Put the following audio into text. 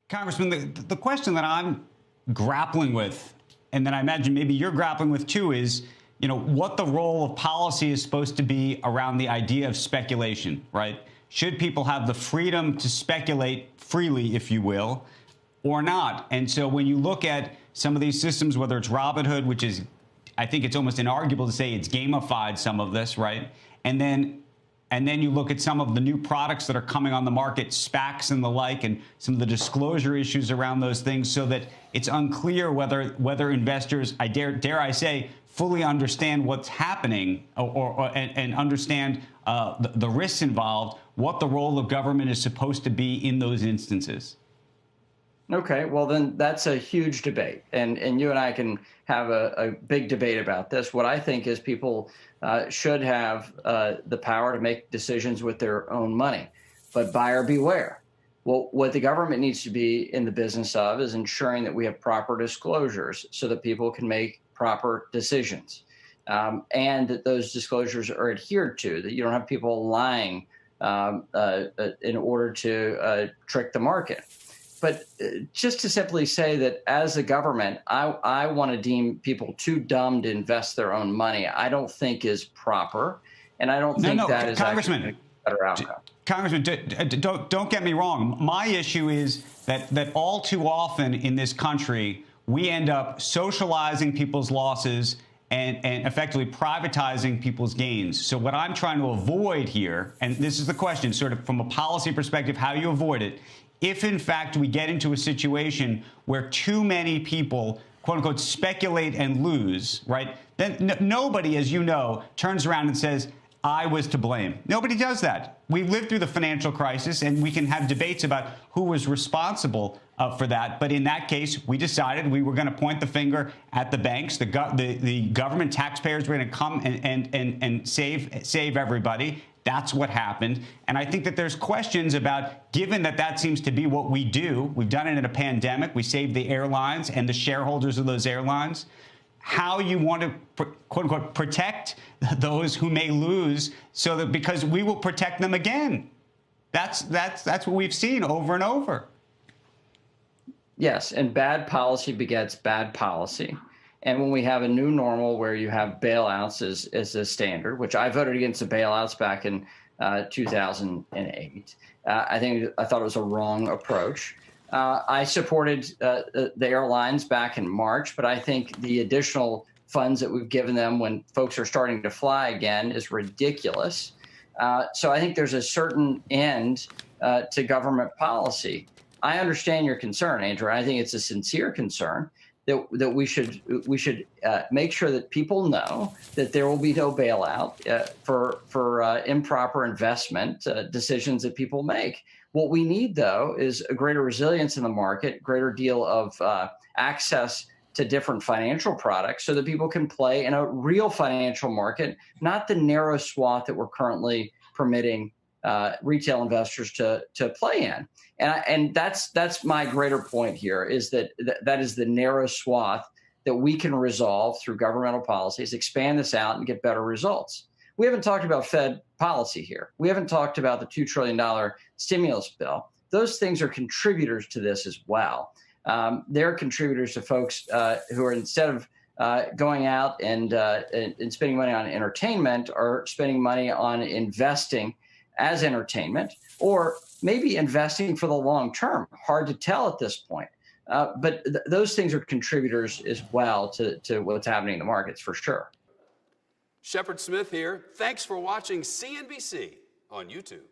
Congressman, the question that I'm grappling with, and that I imagine maybe you're grappling with too, is, what the role of policy is supposed to be around the idea of speculation, right? Should people have the freedom to speculate freely, if you will, or not? And so when you look at some of these systems, whether it's Robinhood, which is, I think it's almost inarguable to say it's gamified some of this, right? And then you look at some of the new products that are coming on the market, SPACs and the like, and some of the disclosure issues around those things, so that it's unclear whether investors, dare I say, fully understand what's happening and understand the risks involved, what the role of government is supposed to be in those instances. Okay, well, then that's a huge debate. And you and I can have a big debate about this. What I think is people should have the power to make decisions with their own money, but buyer beware. Well, what the government needs to be in the business of is ensuring that we have proper disclosures so that people can make proper decisions, and that those disclosures are adhered to, that you don't have people lying in order to trick the market. But just to simply say that as a government, I want to deem people too dumb to invest their own money, I don't think is proper. And I don't think that is Congressman, actually a better outcome. Congressman, don't get me wrong. My issue is that all too often in this country, we end up socializing people's losses and effectively privatizing people's gains. So what I'm trying to avoid here, and this is the question, sort of from a policy perspective, how you avoid it, if in fact we get into a situation where too many people, quote unquote, speculate and lose, right, then nobody, as you know, turns around and says, I was to blame. Nobody does that. We lived through the financial crisis, and we can have debates about who was responsible for that. But in that case, we decided we were going to point the finger at the banks. The government taxpayers were going to come and save everybody. That's what happened. And I think that there's questions about, given that seems to be what we do, we've done it in a pandemic, we saved the airlines and the shareholders of those airlines, how you want to, quote unquote, protect those who may lose, so that, because we will protect them again. That's what we've seen over and over. Yes, and bad policy begets bad policy. And when we have a new normal where you have bailouts as a standard, which I voted against the bailouts back in 2008, I thought it was a wrong approach. I supported the airlines back in March, but I think the additional funds that we've given them when folks are starting to fly again is ridiculous. So I think there's a certain end to government policy. I understand your concern, Andrew. I think it's a sincere concern that we should make sure that people know that there will be no bailout for improper investment decisions that people make. What we need, though, is a greater resilience in the market, greater deal of access to different financial products so that people can play in a real financial market, not the narrow swath that we're currently permitting retail investors to play in. And that's my greater point here, is that is the narrow swath that we can resolve through governmental policies, expand this out and get better results. We haven't talked about Fed policy here. We haven't talked about the $2 trillion stimulus bill. Those things are contributors to this as well. They're contributors to folks who are, instead of going out and spending money on entertainment, are spending money on investing as entertainment, or maybe investing for the long term. Hard to tell at this point. But those things are contributors as well to what's happening in the markets, for sure. Shepard Smith here. Thanks for watching CNBC on YouTube.